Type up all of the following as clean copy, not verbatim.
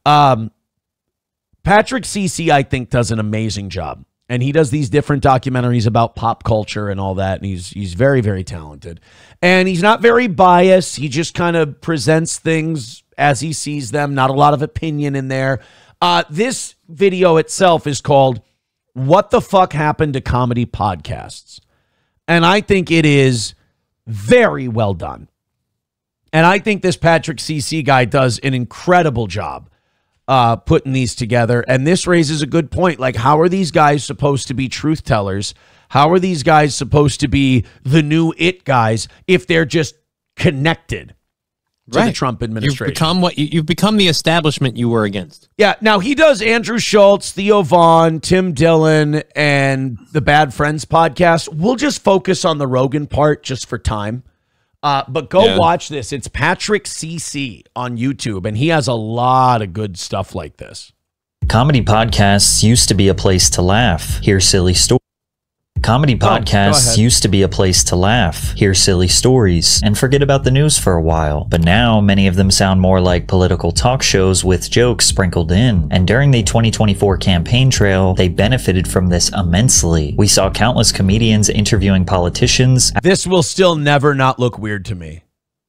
Patrick Cece, I think, does an amazing job. And he does these different documentaries about pop culture and all that. And he's very, very talented. And he's not very biased. He just kind of presents things as he sees them. Not a lot of opinion in there. This video itself is called What the Fuck Happened to Comedy Podcasts? And I think it is very well done. And I think this Patrick Cece guy does an incredible job putting these together. And this raises a good point. Like, how are these guys supposed to be truth tellers? How are these guys supposed to be the new it guys if they're just connected to the Trump administration? You've become the establishment you were against. Yeah. Now he does Andrew Schultz, Theo Vaughn, Tim Dillon, and the Bad Friends podcast. We'll just focus on the Rogan part just for time. But go watch this. It's Patrick Cece on YouTube, and he has a lot of good stuff like this. Comedy podcasts used to be a place to laugh, hear silly stories. Comedy podcasts used to be a place to laugh, hear silly stories, and forget about the news for a while. But now, many of them sound more like political talk shows with jokes sprinkled in. And during the 2024 campaign trail, they benefited from this immensely. We saw countless comedians interviewing politicians. This will still never not look weird to me.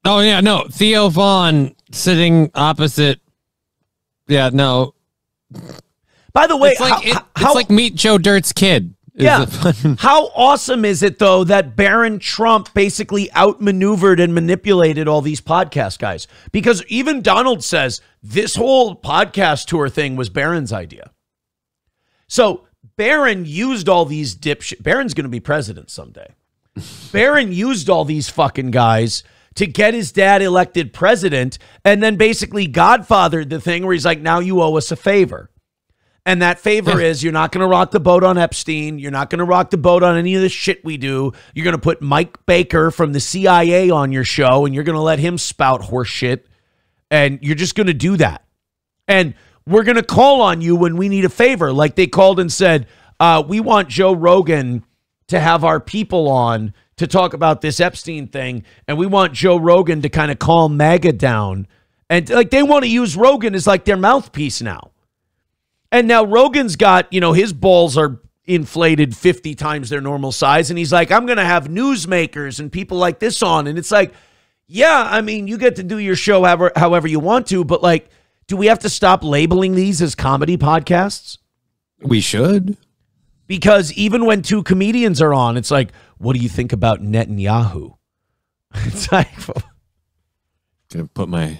Oh, yeah, no. Theo Vaughn sitting opposite. Yeah, no. By the way, it's like Meet Joe Dirt's kid. Yeah. How awesome is it, though, that Barron Trump basically outmaneuvered and manipulated all these podcast guys? Because even Donald says this whole podcast tour thing was Barron's idea. So Barron used all these dipshit. Barron's going to be president someday. Barron used all these fucking guys to get his dad elected president, and then basically godfathered the thing where he's like, now you owe us a favor. And that favor is you're not going to rock the boat on Epstein. You're not going to rock the boat on any of the shit we do. You're going to put Mike Baker from the CIA on your show, and you're going to let him spout horse shit. And you're just going to do that. And we're going to call on you when we need a favor. Like they called and said, we want Joe Rogan to have our people on to talk about this Epstein thing. And we want Joe Rogan to kind of calm MAGA down. And like they want to use Rogan as like their mouthpiece now. And now Rogan's got, you know, his balls are inflated 50 times their normal size. And he's like, I'm going to have newsmakers and people like this on. And it's like, yeah, I mean, you get to do your show however you want to. But like, do we have to stop labeling these as comedy podcasts? We should. Because even when two comedians are on, it's like, what do you think about Netanyahu? It's like, gonna put my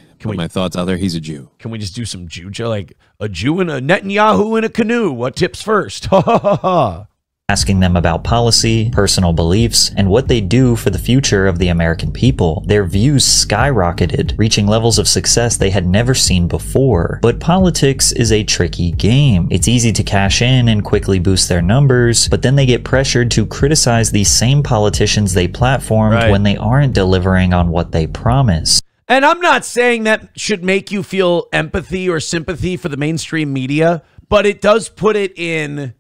thoughts out there. He's a Jew. Can we just do some Jew, like a Jew and a Netanyahu in a canoe? What tips first? Ha ha ha ha. Asking them about policy, personal beliefs, and what they do for the future of the American people. Their views skyrocketed, reaching levels of success they had never seen before. But politics is a tricky game. It's easy to cash in and quickly boost their numbers, but then they get pressured to criticize these same politicians they platformed when they aren't delivering on what they promise. And I'm not saying that should make you feel empathy or sympathy for the mainstream media, but it does put it in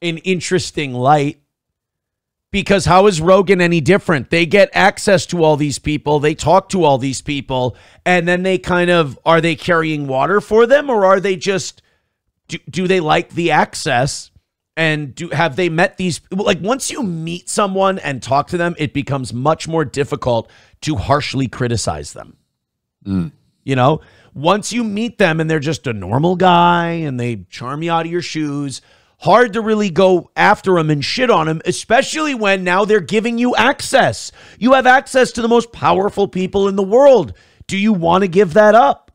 an interesting light, because how is Rogan any different? They get access to all these people. They talk to all these people, and then they kind of, are they carrying water for them, or are they just, do they like the access? And have they met these, like once you meet someone and talk to them, it becomes much more difficult to harshly criticize them. You know, once you meet them and they're just a normal guy and they charm you out of your shoes, hard to really go after them and shit on them, especially when now they're giving you access. You have access to the most powerful people in the world. Do you want to give that up?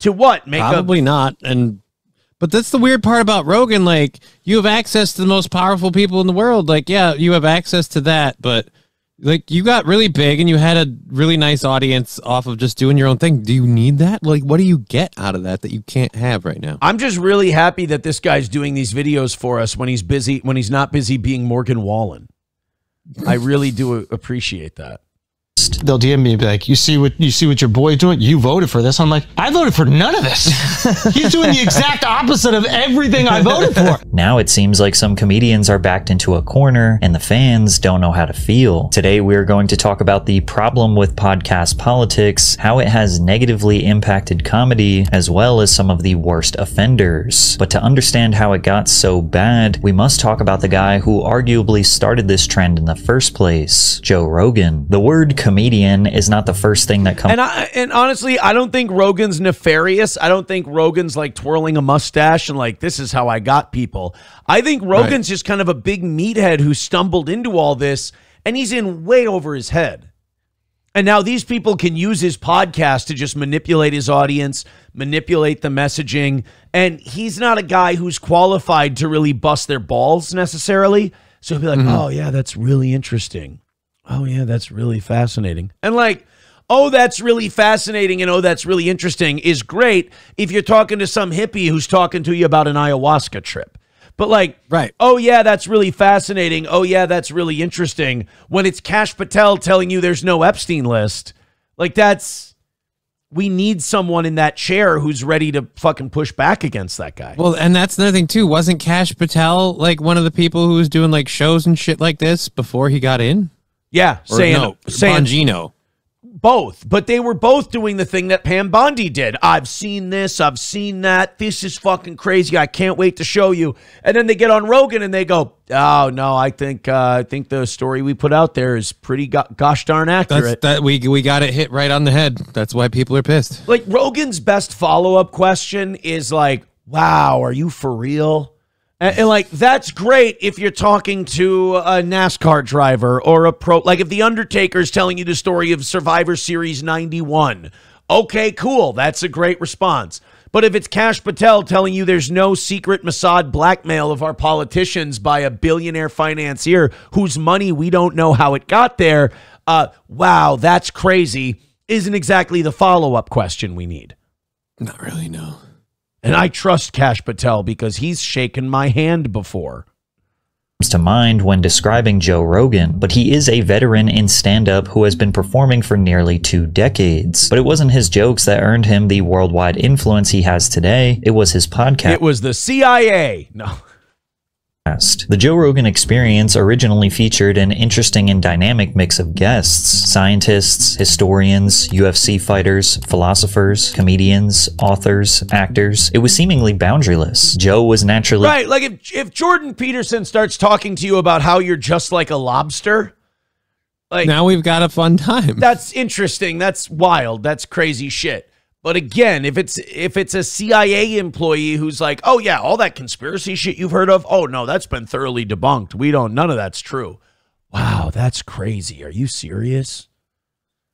To what? Probably not. But that's the weird part about Rogan. Like, you have access to the most powerful people in the world. Like, yeah, you have access to that, but like, you got really big and you had a really nice audience off of just doing your own thing. Do you need that? Like, what do you get out of that you can't have right now? I'm just really happy that this guy's doing these videos for us when he's busy, when he's not busy being Morgan Wallen. I really do appreciate that. Compromised. They'll DM me and be like, you see what your boy's doing? You voted for this. I'm like, I voted for none of this. He's doing the exact opposite of everything I voted for. Now it seems like some comedians are backed into a corner and the fans don't know how to feel. Today we're going to talk about the problem with podcast politics, how it has negatively impacted comedy, as well as some of the worst offenders. But to understand how it got so bad, we must talk about the guy who arguably started this trend in the first place, Joe Rogan. The word comedian is not the first thing that comes. And honestly, I don't think Rogan's nefarious. I don't think Rogan's like twirling a mustache and like, this is how I got people. I think Rogan's just kind of a big meathead who stumbled into all this, and he's in way over his head. And now these people can use his podcast to just manipulate his audience, manipulate the messaging. And he's not a guy who's qualified to really bust their balls necessarily. So he'll be like, oh, yeah, that's really interesting. Oh, yeah, that's really fascinating. And like, oh, that's really fascinating and oh, that's really interesting is great if you're talking to some hippie who's talking to you about an ayahuasca trip. But like, oh, yeah, that's really fascinating. Oh, yeah, that's really interesting. When it's Kash Patel telling you there's no Epstein list, like we need someone in that chair who's ready to fucking push back against that guy. Well, and that's another thing too. Wasn't Kash Patel like one of the people who was doing like shows and shit like this before he got in? Yeah, saying Bongino. Both, but they were both doing the thing that Pam Bondi did. I've seen this, I've seen that. This is fucking crazy. I can't wait to show you. And then they get on Rogan and they go, "Oh no, I think the story we put out there is pretty gosh darn accurate." We got it hit right on the head. That's why people are pissed. Like Rogan's best follow-up question is like, "Wow, are you for real?" And like, that's great if you're talking to a NASCAR driver or a pro. Like if The Undertaker's telling you the story of Survivor Series 91. Okay, cool. That's a great response. But if it's Kash Patel telling you there's no secret Mossad blackmail of our politicians by a billionaire financier whose money we don't know how it got there, wow, that's crazy, isn't exactly the follow-up question we need. Not really, no. And I trust Kash Patel because he's shaken my hand before. To mind when describing Joe Rogan, but he is a veteran in stand-up who has been performing for nearly 2 decades. But it wasn't his jokes that earned him the worldwide influence he has today. It was his podcast. It was the CIA. No. The Joe Rogan Experience originally featured an interesting and dynamic mix of guests: scientists, historians, UFC fighters, philosophers, comedians, authors, actors. It was seemingly boundaryless. Joe was naturally... Right, like if Jordan Peterson starts talking to you about how you're just like a lobster, like now we've got a fun time. That's interesting. That's wild. That's crazy shit. But again, if it's a CIA employee who's like, oh yeah, all that conspiracy shit you've heard of, oh no, that's been thoroughly debunked. None of that's true. Wow, that's crazy. Are you serious?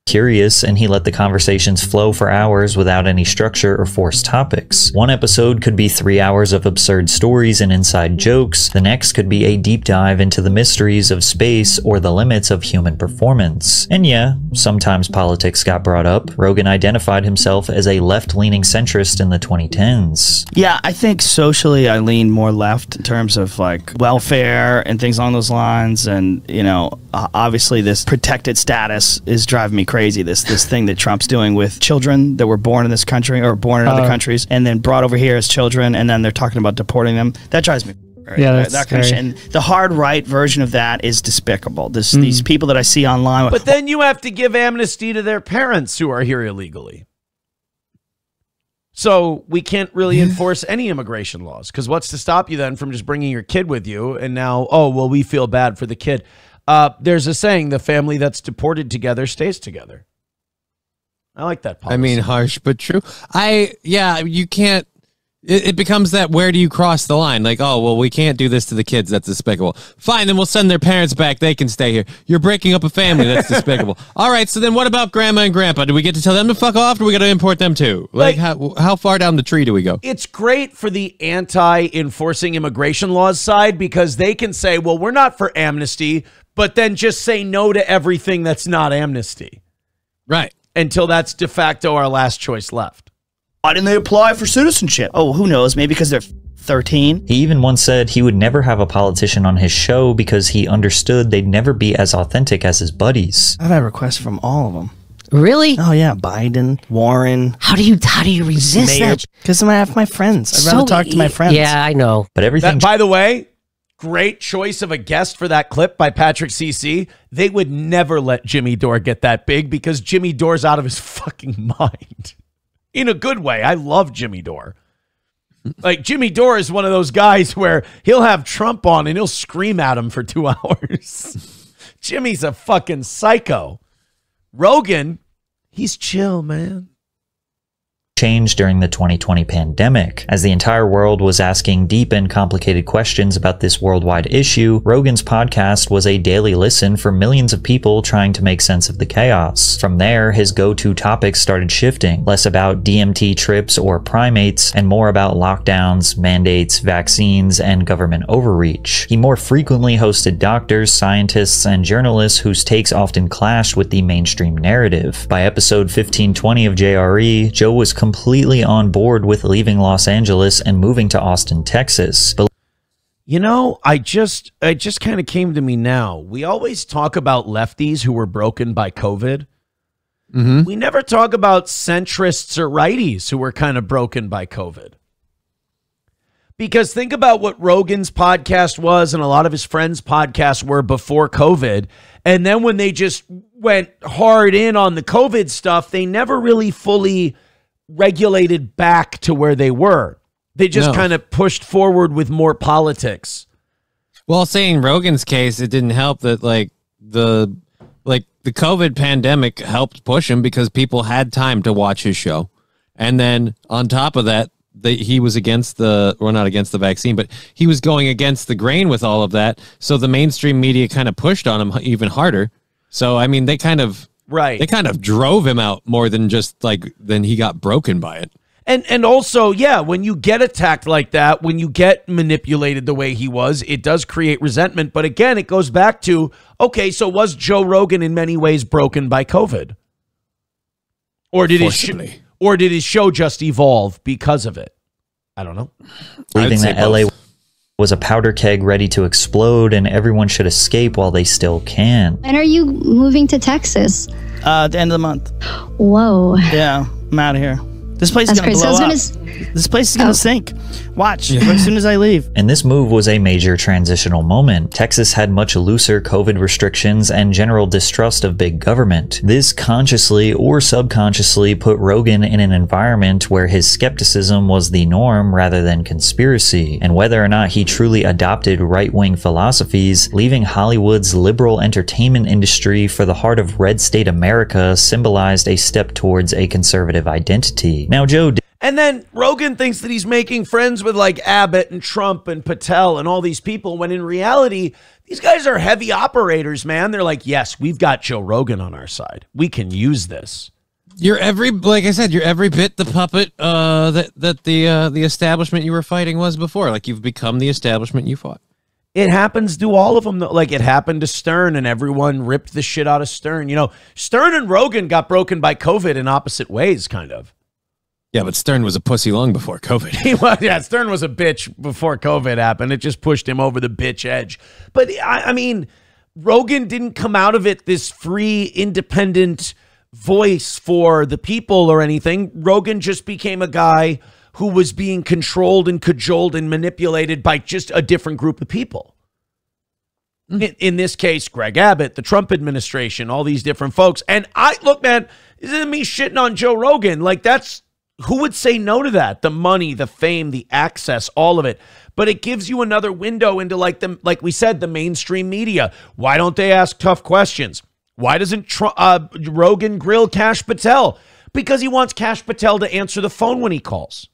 Curious, and he let the conversations flow for hours without any structure or forced topics. One episode could be 3 hours of absurd stories and inside jokes. The next could be a deep dive into the mysteries of space or the limits of human performance. And yeah, sometimes politics got brought up. Rogan identified himself as a left-leaning centrist in the 2010s. Yeah, I think socially I lean more left in terms of like welfare and things along those lines. And, you know, obviously this protected status is driving me crazy. This thing that Trump's doing with children that were born in this country or born in other countries and then brought over here as children, and then they're talking about deporting them. That drives me. Right? Yeah, that's that kind of shit. And the hard right version of that is despicable. These people that I see online. But then you have to give amnesty to their parents who are here illegally. So we can't really enforce any immigration laws, because what's to stop you then from just bringing your kid with you? And now, oh, well, we feel bad for the kid. There's a saying, the family that's deported together stays together. I like that policy. I mean, harsh but true. Yeah, you can't, it becomes that, where do you cross the line? Like, oh, well, we can't do this to the kids. That's despicable. Fine, then we'll send their parents back. They can stay here. You're breaking up a family. That's despicable. All right, so then what about grandma and grandpa? Do we get to tell them to fuck off, or do we got to import them too? Like how far down the tree do we go? It's great for the anti-enforcing immigration laws side, because they can say, well, we're not for amnesty, but then just say no to everything that's not amnesty. Right. Until that's de facto our last choice left. Why didn't they apply for citizenship? Oh, who knows? Maybe because they're 13. He even once said he would never have a politician on his show because he understood they'd never be as authentic as his buddies. I've had requests from all of them. Really? Oh yeah, Biden, Warren. How do you resist that? Because I have my friends. I'd rather talk to my friends. Yeah, I know. But everything. By the way, great choice of a guest for that clip by Patrick CC. They would never let Jimmy Dore get that big because Jimmy Dore's out of his fucking mind. In a good way. I love Jimmy Dore. Like, Jimmy Dore is one of those guys where he'll have Trump on and he'll scream at him for 2 hours. Jimmy's a fucking psycho. Rogan, he's chill, man. Changed during the 2020 pandemic. As the entire world was asking deep and complicated questions about this worldwide issue, Rogan's podcast was a daily listen for millions of people trying to make sense of the chaos. From there, his go-to topics started shifting, less about DMT trips or primates, and more about lockdowns, mandates, vaccines, and government overreach. He more frequently hosted doctors, scientists, and journalists whose takes often clashed with the mainstream narrative. By episode 1520 of JRE, Joe was completely on board with leaving Los Angeles and moving to Austin, Texas. You know, I just kind of came to me now. We always talk about lefties who were broken by COVID. We never talk about centrists or righties who were kind of broken by COVID. Because think about what Rogan's podcast was and a lot of his friends' podcasts were before COVID. And then when they just went hard in on the COVID stuff, they never really fully regulated back to where they were. They just kind of pushed forward with more politics. Well, saying Rogan's case, it didn't help that the COVID pandemic helped push him because people had time to watch his show. And then on top of that, he was against not against the vaccine, but he was going against the grain with all of that. So the mainstream media kind of pushed on him even harder. So, I mean, they kind of drove him out more than just then he got broken by it. And also, yeah, when you get attacked like that, when you get manipulated the way he was, it does create resentment. But again, it goes back to, okay, so was Joe Rogan in many ways broken by COVID? Or did his show just evolve because of it? I don't know. Believing that LA was a powder keg ready to explode and everyone should escape while they still can. When are you moving to Texas? At the end of the month. Whoa. Yeah, I'm out of here. This place is going to blow up. This place is going to sink. Watch, as soon as I leave. And this move was a major transitional moment. Texas had much looser COVID restrictions and general distrust of big government. This consciously or subconsciously put Rogan in an environment where his skepticism was the norm rather than conspiracy. And whether or not he truly adopted right-wing philosophies, leaving Hollywood's liberal entertainment industry for the heart of red state America symbolized a step towards a conservative identity. Now, Joe... And then Rogan thinks that he's making friends with like Abbott and Trump and Patel and all these people, when in reality, these guys are heavy operators, man. They're like, yes, we've got Joe Rogan on our side. We can use this. Like I said, you're every bit the puppet that the establishment you were fighting was before. Like, you've become the establishment you fought. It happens to all of them. Like, it happened to Stern, and everyone ripped the shit out of Stern. You know, Stern and Rogan got broken by COVID in opposite ways, kind of. Yeah, but Stern was a pussy long before COVID. Yeah, Stern was a bitch before COVID happened. It just pushed him over the bitch edge. But, I mean, Rogan didn't come out of it this free, independent voice for the people or anything. Rogan just became a guy who was being controlled and cajoled and manipulated by just a different group of people. In this case, Greg Abbott, the Trump administration, all these different folks. And look, man, this isn't me shitting on Joe Rogan. Like, who would say no to that? The money, the fame, the access, all of it. But it gives you another window into, like we said, the mainstream media. Why don't they ask tough questions? Why doesn't Rogan grill Kash Patel? Because he wants Kash Patel to answer the phone when he calls.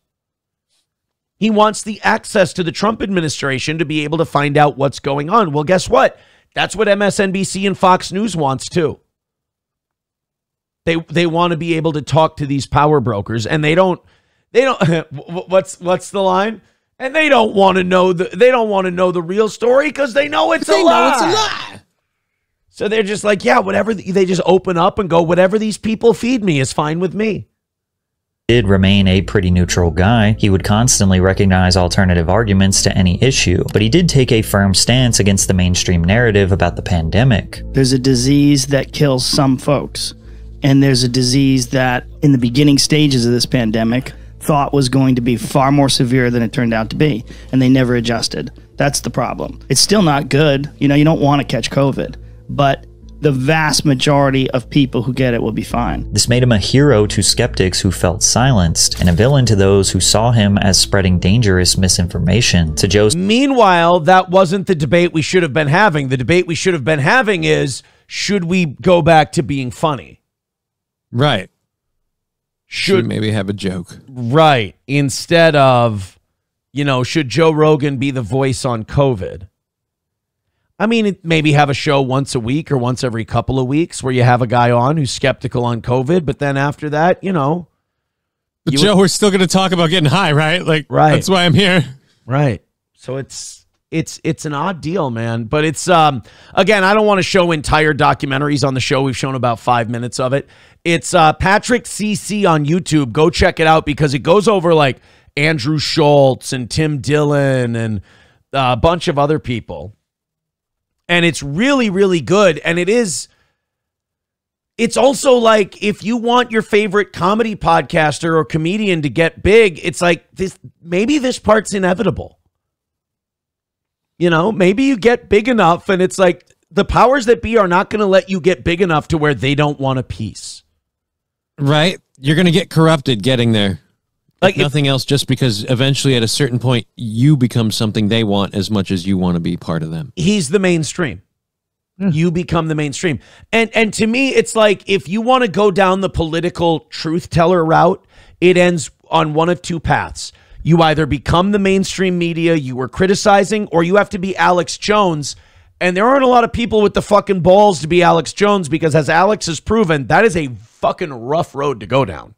He wants the access to the Trump administration to be able to find out what's going on. Well, guess what? That's what MSNBC and Fox News wants too. They want to be able to talk to these power brokers, and they don't what's the line? And they don't want to know the real story because they know it's a lie. So they're just like, yeah, whatever. They just open up and go, whatever these people feed me is fine with me. did remain a pretty neutral guy. He would constantly recognize alternative arguments to any issue, but he did take a firm stance against the mainstream narrative about the pandemic. There's a disease that kills some folks, and there's a disease that, in the beginning stages of this pandemic, thought was going to be far more severe than it turned out to be, and they never adjusted. That's the problem. It's still not good. You know, you don't want to catch COVID, but the vast majority of people who get it will be fine. This made him a hero to skeptics who felt silenced, and a villain to those who saw him as spreading dangerous misinformation. To Joe's Meanwhile, that wasn't the debate we should have been having. The debate we should have been having is, should we go back to being funny? Right. Should maybe have a joke. Right. Instead of, you know, should Joe Rogan be the voice on COVID? I mean, maybe have a show once a week or once every couple of weeks where you have a guy on who's skeptical on COVID, but then after that, you know. But Joe, we're still going to talk about getting high, right? Like, right. That's why I'm here. Right. So it's an odd deal, man. But it's, again, I don't want to show entire documentaries on the show. We've shown about 5 minutes of it. It's Patrick CC on YouTube. Go check it out because it goes over like Andrew Schultz and Tim Dillon and a bunch of other people. And it's really, really good. And it's also like, if you want your favorite comedy podcaster or comedian to get big, it's like maybe this part's inevitable. You know, maybe you get big enough and it's like the powers that be are not going to let you get big enough to where they don't want a piece. Right. You're going to get corrupted getting there. Like nothing else, just because eventually at a certain point you become something they want as much as you want to be part of them. He's the mainstream. You become the mainstream. And to me, it's like, if you want to go down the political truth teller route, it ends on one of two paths. You either become the mainstream media you were criticizing, or you have to be Alex Jones. And there aren't a lot of people with the fucking balls to be Alex Jones because, as Alex has proven, that is a fucking rough road to go down.